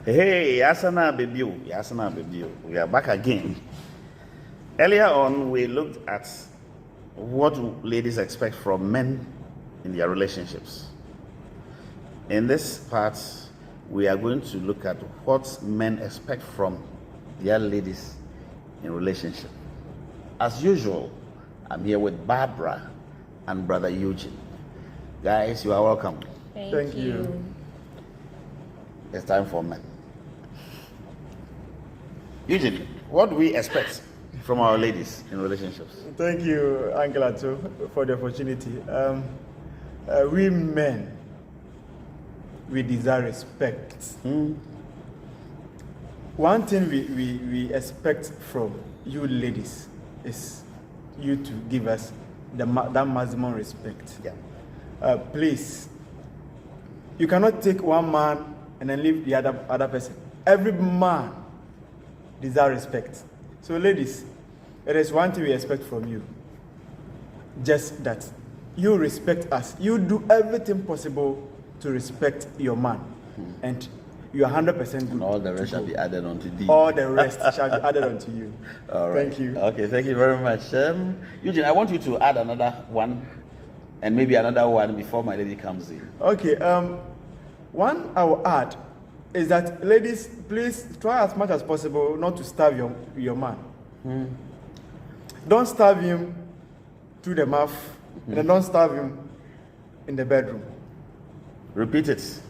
Hey, Yasana Baby, we are back again. Earlier on, we looked at what ladies expect from men in their relationships. In this part, we are going to look at what men expect from their ladies in relationship. As usual, I'm here with Barbara and Brother Eugene. Guys, you are welcome. Thank you. It's time for men. Eugene, what do we expect from our ladies in relationships? Thank you, Angela, too, for the opportunity. We men, we desire respect. One thing we expect from you ladies is you to give us that maximum respect. Yeah. Please, you cannot take one man and then leave the other person. Every man desire respect. So ladies, it is one thing we expect from you. Just that you respect us. You do everything possible to respect your man. And you are 100% good. And all the rest shall be added onto thee. All the rest shall be added onto you. All right. Thank you. Okay, thank you very much. Eugene, I want you to add another one and maybe another one before my lady comes in. Okay, one I will add is that ladies, please try as much as possible not to starve your man. Don't starve him through the mouth, and then don't starve him in the bedroom. Repeat it.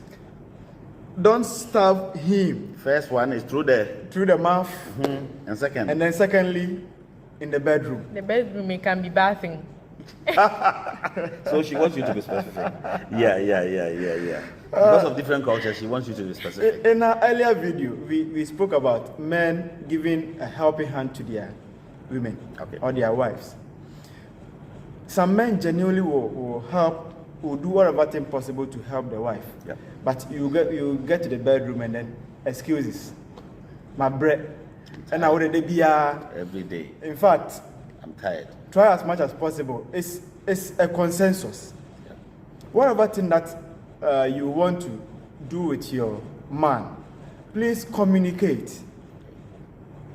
Don't starve him First one is through the mouth, and second. and then secondly, in the bedroom. The bedroom, it can be bathing. So she wants you to be specific. Yeah. Because of different cultures, she wants you to be specific. In our earlier video, we spoke about men giving a helping hand to their women or their wives. Some men genuinely will help, will do whatever thing possible to help the wife. Yeah. But you get to the bedroom and then excuses. My bread. And I would be Every day. in fact, I'm tired. try as much as possible. It's a consensus. Yeah. Whatever thing that you want to do with your man, please communicate.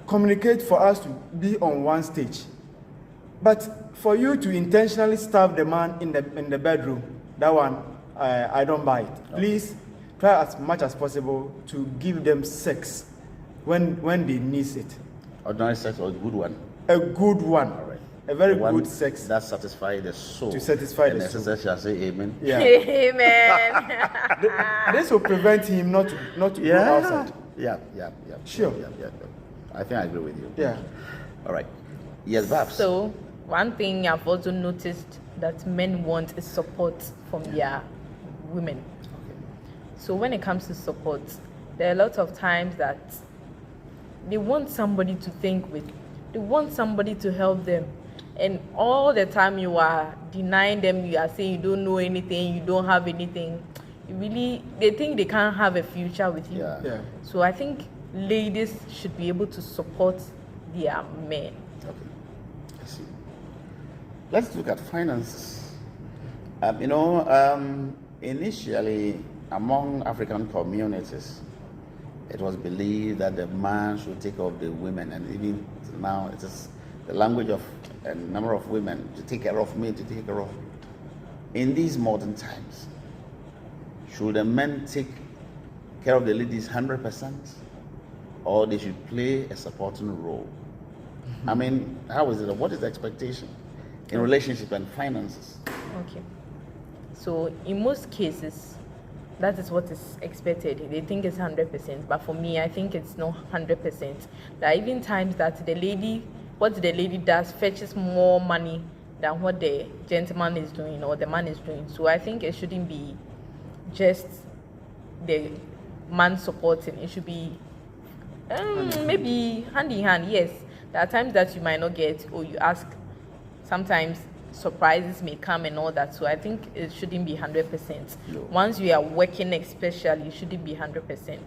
Communicate for us to be on one stage. But for you to intentionally starve the man in the bedroom, that one I don't buy it. Please try as much as possible to give them sex when they need it. Ordinary sex or a good one? A good one. All right. A very The one good sex. that satisfies the soul. To satisfy and the soul. necessary shall say amen. Yeah. Amen. This will prevent him not to go outside. Yeah. Sure. Yeah. I think I agree with you. Yeah. All right. Yes, Babs. So, one thing I've also noticed that men want is support from their women. So, when it comes to support, there are a lot of times that they want somebody to think with, they want somebody to help them. And all the time you are denying them, you are saying you don't know anything, you don't have anything. They think they can't have a future with you. Yeah. So I think ladies should be able to support their men. Okay. I see. Let's look at finances. Initially, among African communities, it was believed that the man should take care of the women, and even now it is the language of a number of women to take care of me, to take care of. In these modern times, should the men take care of the ladies 100%, or they should play a supporting role? I mean, how is it? What is the expectation in relationship and finances? Okay. So in most cases, that is what is expected. They think it's 100%, but for me, I think it's not 100%. There are even times that what the lady does fetches more money than what the gentleman is doing or the man is doing. So I think it shouldn't be just the man supporting. It should be maybe hand in hand. Yes, there are times that you might not get or you ask. Sometimes surprises may come and all that. So I think it shouldn't be 100%. No. Once you are working, especially, it shouldn't be 100%.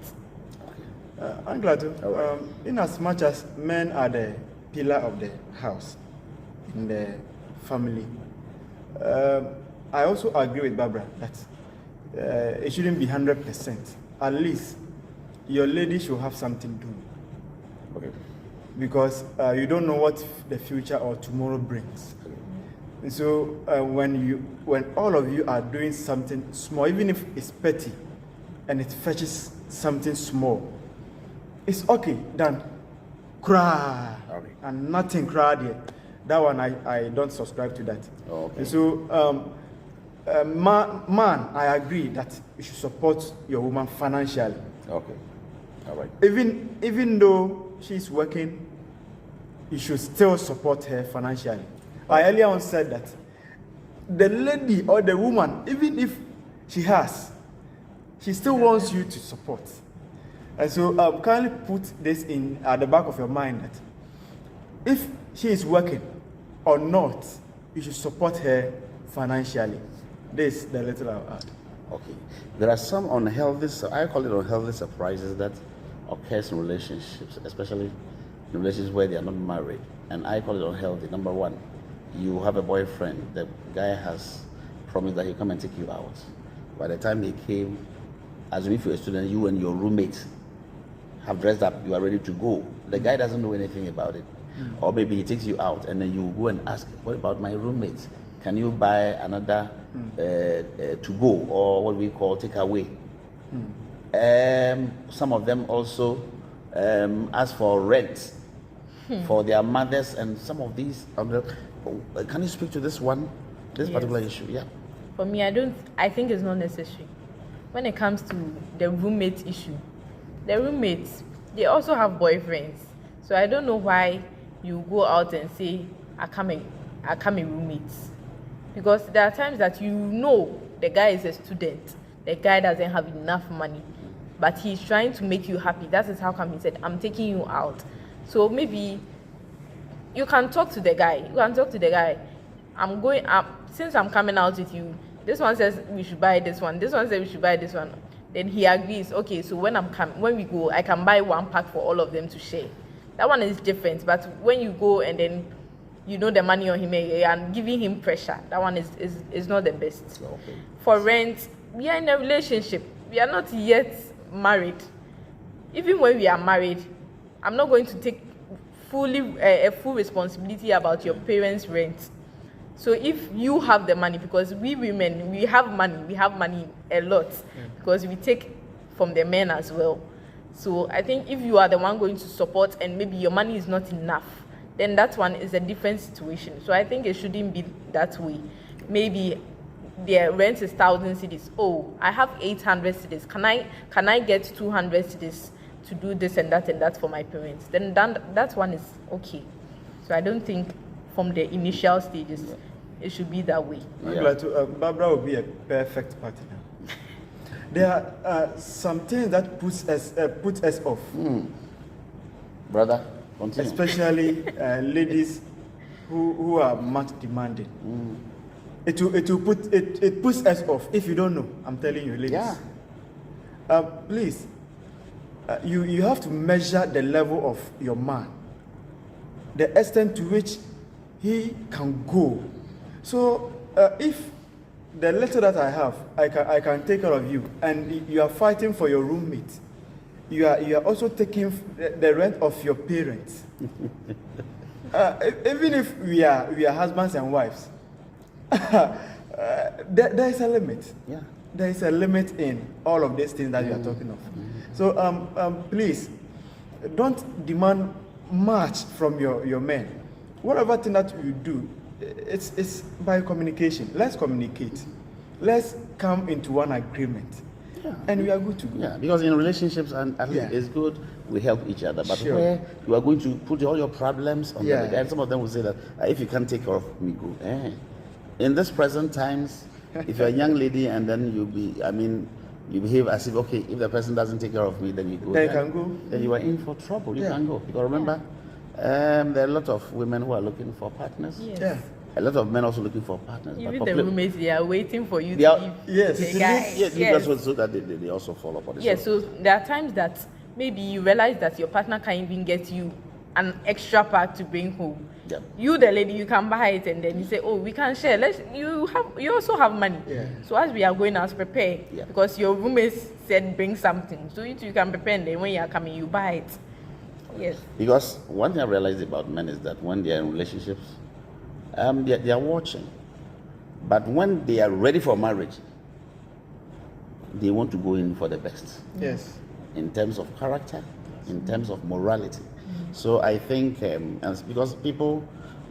I'm glad to. Right. In as much as men are the pillar of the house, in the family, I also agree with Barbara that it shouldn't be 100%. At least your lady should have something doing, Okay. because you don't know what the future or tomorrow brings. And so when all of you are doing something small, even if it's petty, and it fetches something small, it's okay. Then cry Okay. and nothing cry there. That one I don't subscribe to that. Okay. And so man, I agree that you should support your woman financially. Okay. All right. Even though she's working, you should still support her financially. I earlier on said that the lady or the woman, even if she has, she still wants you to support. And so kindly put this in at the back of your mind that if she is working or not, you should support her financially. This is the little I'll add. Okay. There are some unhealthy, I call it unhealthy surprises that occurs in relationships, especially in relationships where they are not married. And I call it unhealthy. Number one, you have a boyfriend. The guy has promised that he'll come and take you out. By the time he came, as if you're a student, you and your roommate have dressed up, you are ready to go. The guy doesn't know anything about it. Or maybe he takes you out and then you go and ask, what about my roommate? Can you buy another to go, or what we call take away? Some of them also ask for rent for their mothers, and some of these. Can you speak to this one, this particular issue? Yeah. For me, I think it's not necessary. When it comes to the roommate issue, the roommates, they also have boyfriends. So I don't know why you go out and say, I come in roommates. Because there are times that you know the guy is a student, the guy doesn't have enough money, but he's trying to make you happy. That is how come he said, I'm taking you out. So maybe you can talk to the guy. I'm going up, since I'm coming out with you, this one says we should buy this one, this one says we should buy this one. Then he agrees, okay, so when we go, I can buy one pack for all of them to share. That one is different, but when you go and then you know the money on him and giving him pressure, that one is not the best. Okay. For rent, we are in a relationship. We are not yet married. Even when we are married, I'm not going to take a full responsibility about your parents' rent. So if you have the money, because we women, we have money a lot, because we take from the men as well. So I think if you are the one going to support and maybe your money is not enough, then that one is a different situation. So I think it shouldn't be that way. Maybe their rent is 1,000 cedis. Oh, I have 800 cedis. Can I get 200 cedis to do this and that for my parents? Then that one is okay. So I don't think from the initial stages it should be that way. I'm glad to. Barbara will be a perfect partner. There are some things that put us off. Brother, continue. Especially ladies who are much demanding. It puts us off. If you don't know, I'm telling you, ladies. Yeah. Please, you have to measure the level of your man, the extent to which he can go. So if the little that I have, I can take care of you, and you are fighting for your roommate, you are also taking the rent of your parents. Even if we are husbands and wives, there is a limit. Yeah. There is a limit in all of these things that you are talking of. So please, don't demand much from your men. Whatever thing that you do, it's by communication. Let's communicate. Let's come into one agreement. Yeah. And we are good to go. Yeah, because in relationships, and at least it's good we help each other. But where you are going to put all your problems on the guy, and some of them will say that if you can't take care of me, go. In this present times, if you're a young lady and then you behave as if, okay, if the person doesn't take care of me, then you go. They can go. Then you are in for trouble. You can go. Because remember, there are a lot of women who are looking for partners. Yes. Yeah. A lot of men also looking for partners. Even the roommates, they are waiting for you They to are- leave Yes. the guy. Yes. So that they also fall upon it. Yes, so there are times that maybe you realize that your partner can't even get you an extra pack to bring home. Yep. You, the lady, you can buy it and then you say, oh, we can share. You also have money. Yeah. So as we are going out, prepare. Yeah. Because your roommates said bring something. So you can prepare and then when you are coming, you buy it. Yes. Because one thing I realized about men is that when they are in relationships, they are watching. But when they are ready for marriage, they want to go in for the best. Yes. In terms of character, in terms of morality. So I think, and it's because people,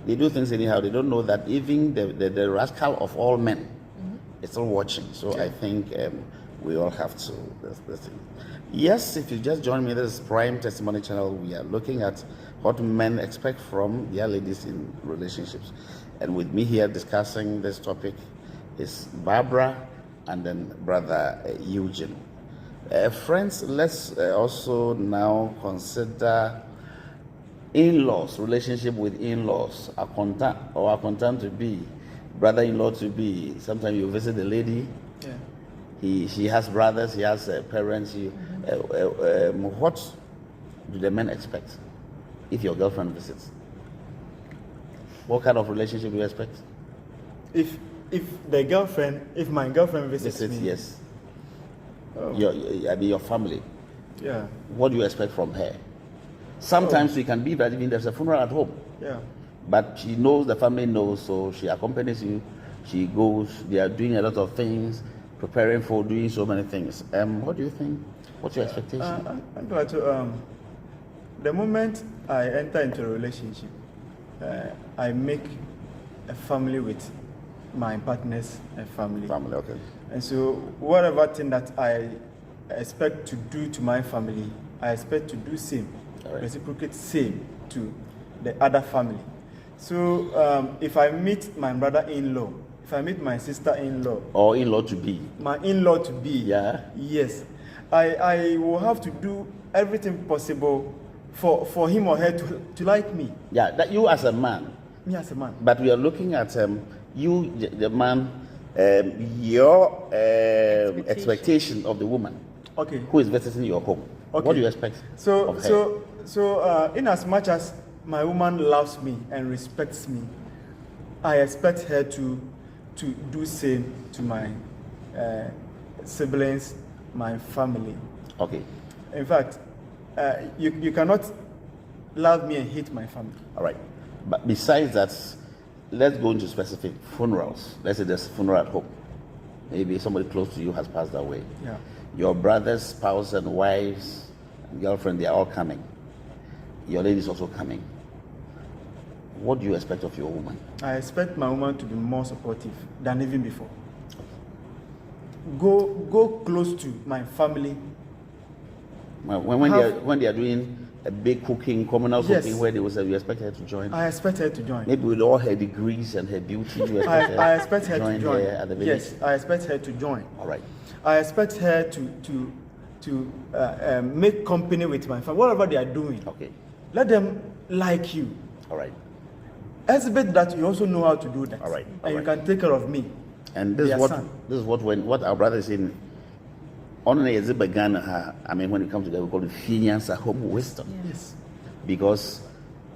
they do things anyhow, they don't know that even the rascal of all men is still watching. So I think we all have to, that's the thing. Yes, if you just join me, this is Prime Testimony Channel. We are looking at what men expect from their ladies in relationships. And with me here discussing this topic is Barbara and then Brother Eugene. Friends, let's also now consider in-laws, relationship with in-laws, a content to be, brother-in-law to be. Sometimes you visit the lady, she has brothers, he has parents. What do the men expect if your girlfriend visits? What kind of relationship do you expect? If my girlfriend visits me, yes. Oh. Your family. Yeah. What do you expect from her? Sometimes it can be that even there's a funeral at home. Yeah. But she knows, the family knows, so she accompanies you. She goes, they are doing a lot of things, preparing for doing so many things. What do you think? What's your expectation? I'm glad to, the moment I enter into a relationship, I make a family with my partner's family. Family, okay. And so whatever thing that I expect to do to my family, I expect to do same, right. Reciprocate same to the other family. So if I meet my brother-in-law, if I meet my sister-in-law, or in-law to be, my in-law to be, yeah, yes, I will have to do everything possible for him or her to like me. Yeah, that you as a man. Me as a man. But we are looking at you, the man, your expectation of the woman. Okay. Who is visiting your home? Okay. What do you expect of her? So in as much as my woman loves me and respects me, I expect her to do same to my siblings, my family. Okay. In fact, you cannot love me and hate my family. All right. But besides that, let's go into specific funerals. Let's say there's a funeral at home. Maybe somebody close to you has passed away. Yeah. Your brother's spouse and wives and girlfriend, they are all coming. Your lady is also coming. What do you expect of your woman? I expect my woman to be more supportive than even before. Go close to my family. When they are doing a big cooking, communal cooking, where they will say, we expect her to join. I expect her to join. Maybe with all her degrees and her beauty, you expect I expect her to join. At the village. Yes, I expect her to join. All right. I expect her to make company with my family, whatever they are doing. Okay. Let them like you. All right. Exhibit that you also know how to do that. All right. And you can take care of me. And this is what our brother is saying. When it comes to that, we call it fiance home wisdom. Yes. Because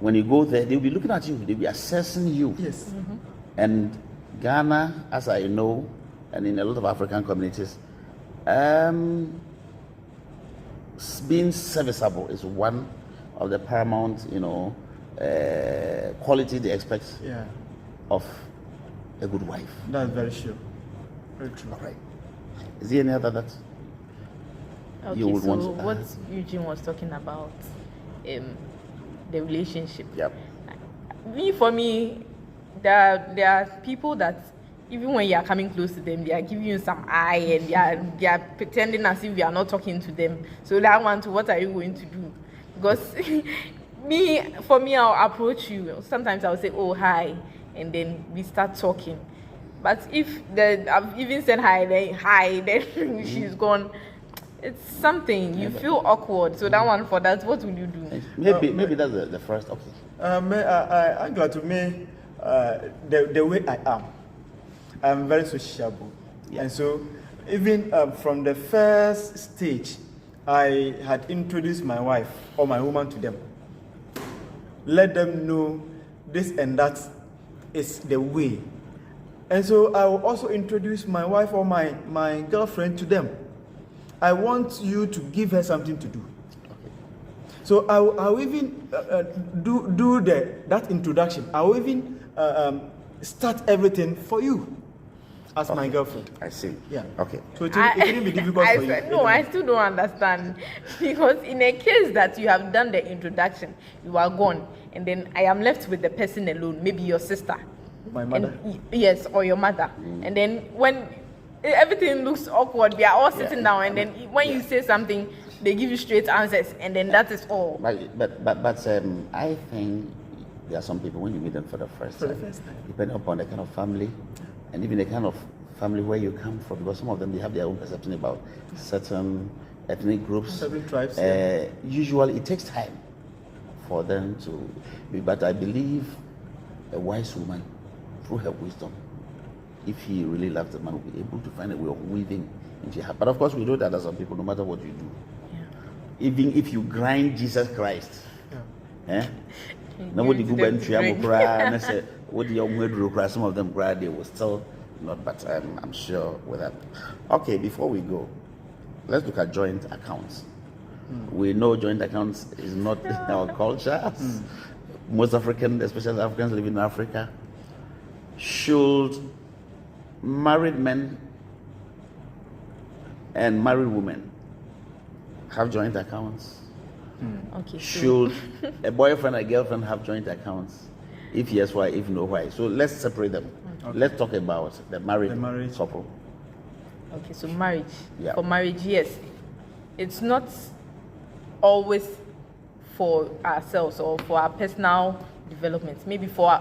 when you go there, they'll be looking at you, they'll be assessing you. Yes. Mm-hmm. And Ghana, as I know, and in a lot of African communities, being serviceable is one of the paramount, quality they expect of a good wife. That's very sure. Very true. All right. Is there any other that you would want to add? What Eugene was talking about, the relationship. Yep. For me, there are people that even when you are coming close to them, they are giving you some eye and they are pretending as if you are not talking to them. So that one, what are you going to do? Because for me, I'll approach you. Sometimes I'll say, oh, hi, and then we start talking. But if I've even said hi, then she's gone. It's something you feel awkward. So that one, for that, what will you do? Maybe that's the first option. I'm glad to me the way I am. I'm very sociable, and so even from the first stage, I had introduced my wife or my woman to them. let them know this and that is the way. And so I will also introduce my wife or my girlfriend to them. I want you to give her something to do. So I will even do that introduction. I will even start everything for you as my girlfriend. I see. Yeah. Okay. So it will be difficult for you. No, I still don't understand. Because in a case that you have done the introduction, you are gone, and then I am left with the person alone, maybe your sister. My mother? Yes, or your mother. And then when everything looks awkward, we are all sitting down, and then when you say something, they give you straight answers, and then that is all. But I think there are some people, when you meet them for the first time, depending upon the kind of family and even the kind of family where you come from, because some of them, they have their own perception about certain ethnic groups, certain tribes. Usually it takes time for them to be, but I believe a wise woman, through her wisdom, if he really loves the man, will be able to find a way of weaving into her. But of course, we know that there are some people, no matter what you do, even if you grind Jesus Christ, nobody go and say what the young cry, some of them cry, they will still not, but I'm sure with that. Okay, before we go, let's look at joint accounts. We know joint accounts is not in our culture. Most Africans, especially Africans living in Africa, should married men and married women have joint accounts? Okay. Should a boyfriend and a girlfriend have joint accounts? If yes, why? If no, why? So let's separate them. Okay. Let's talk about the married couple. Okay, so marriage. Yeah. For marriage, yes. It's not always for ourselves or for our personal development. Maybe for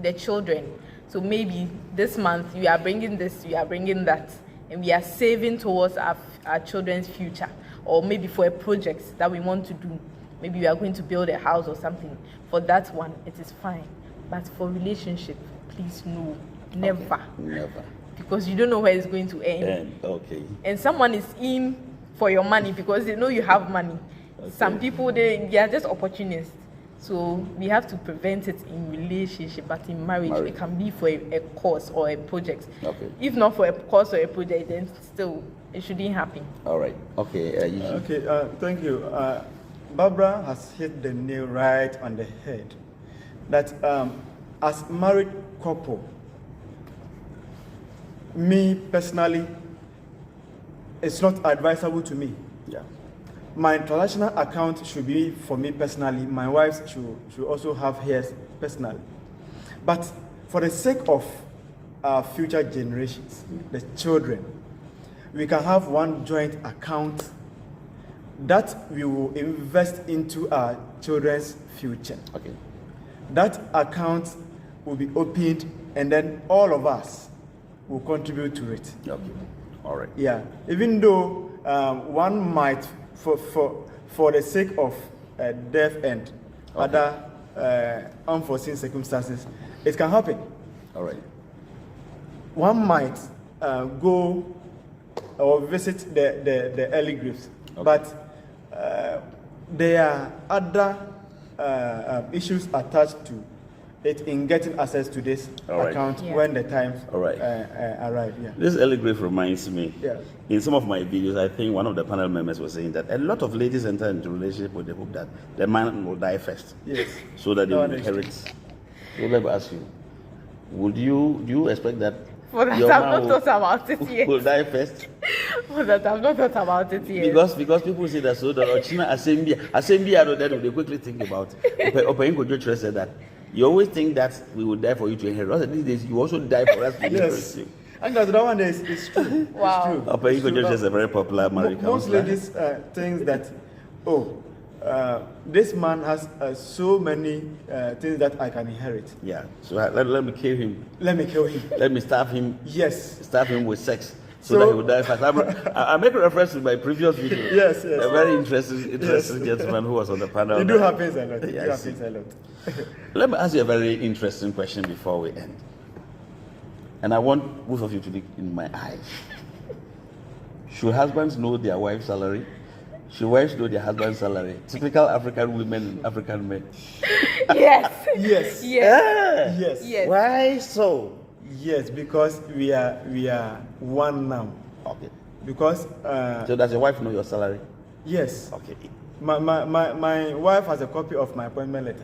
the children. So maybe this month we are bringing this, we are bringing that, and we are saving towards our children's future. Or maybe for a project that we want to do. Maybe we are going to build a house or something. For that one, it is fine. But for relationship, please no, never. Okay. Never. Because you don't know where it's going to end. Okay. And someone is in for your money because they know you have money. Okay. Some people, they are just opportunists. So we have to prevent it in relationship, but in marriage, it can be for a course or a project. Okay. If not for a course or a project, then still it shouldn't happen. All right. Okay. Thank you. Barbara has hit the nail right on the head. That as married couple, me personally, it's not advisable to me. Yeah. My transactional account should be for me personally. My wife should also have hers personally. But for the sake of our future generations, the children, we can have one joint account that we will invest into our children's future. Okay. That account will be opened, and then all of us will contribute to it. Okay. All right. Yeah. Even though one might, for the sake of death and other unforeseen circumstances, it can happen. All right. One might go or visit the early graves, but there are other issues attached to it in getting access to this account when the time arrives. Yeah. This early grave reminds me. Yeah. In some of my videos, I think one of the panel members was saying that a lot of ladies enter into relationship with the hope that the man will die first. Yes. So that they will inherit. So let me ask you, do you expect that For that, I've not thought about it yet. Will die first? For that, I've not thought about it yet. Because people say that so that Ochina Assembly, I know that they quickly think about it. Open Kojo said that you always think that we will die for you to inherit. These days, you also die for us to inherit you. And that one is true. Wow. It's true. Open Kojo is a very popular married Most counselor. ladies think that, this man has so many things that I can inherit. Yeah. So let me kill him. Let me kill him. Let me starve him. Yes. Starve him with sex. So that he will die fast. I make a reference to my previous video. Yes. A very interesting gentleman who was on the panel. It do happens a lot. Yeah, It happens a lot. Let me ask you a very interesting question before we end. And I want both of you to look in my eyes. Should husbands know their wife's salary? Should wives know their husband's salary? Typical African women and African men. Yes. Yes. Yes. Yes. Yes. Why so? Yes, because we are one now. Okay. Because So does your wife know your salary? yes, Okay. my wife has a copy of my appointment letter.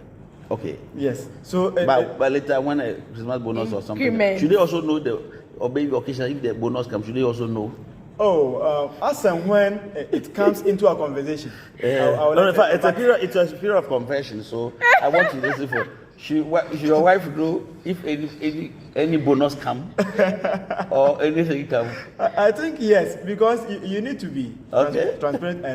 Okay. Yes. So But later, when a Christmas bonus or something, Increment. should they also know or maybe occasionally if the bonus comes, should they also know? as and when it comes into a conversation, I'll No, let in fact, it's a but- period. It's a period of conversion. So I want to listen for. Should your wife know if any bonus come or anything come? I think yes, because you need to be Okay. transparent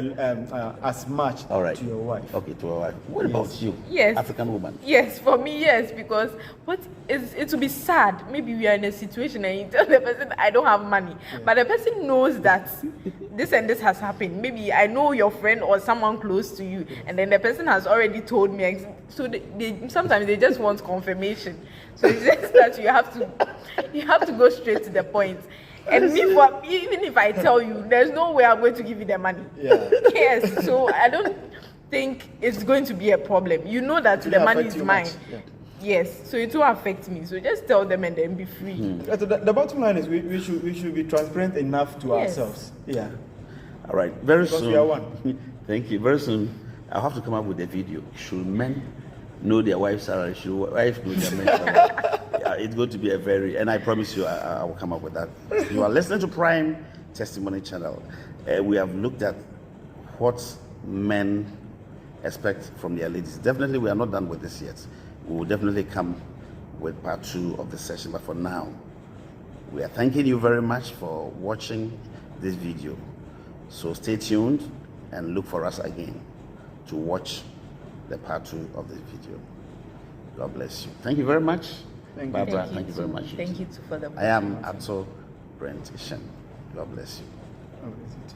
as much All right. to your wife. Okay, to your wife. What about you? Yes. African woman. Yes, for me, yes, because it will be sad. Maybe we are in a situation and you tell the person I don't have money, but the person knows that this and this has happened. Maybe I know your friend or someone close to you, and then the person has already told me. So sometimes they just want confirmation. So it's just that you have to go straight to the point. And even if I tell you, there's no way I'm going to give you the money. Yeah. Yes, so I don't think it's going to be a problem. You know that the will money affect is you mine. much. Yeah. Yes, so it will affect me. So just tell them and then be free. The bottom line is we should be transparent enough to Yes. ourselves. Yeah. All right. Very Because soon. we are one. Thank you. Very soon, I'll have to come up with a video. Should men know their wife's salary? Should wives know their men's salary? Yeah, it's going to be a very, and I promise you, I will come up with that. You are listening to Prime Testimony Channel. We have looked at what men expect from their ladies. Definitely, we are not done with this yet. We will definitely come with part 2 of the session. But for now, we are thanking you very much for watching this video. So stay tuned and look for us again to watch the part 2 of this video. God bless you. Thank you very much. Thank you. Barbara, thank you very too. much. Thank you too for the I am Ato Brent Ishen. God bless you. Okay.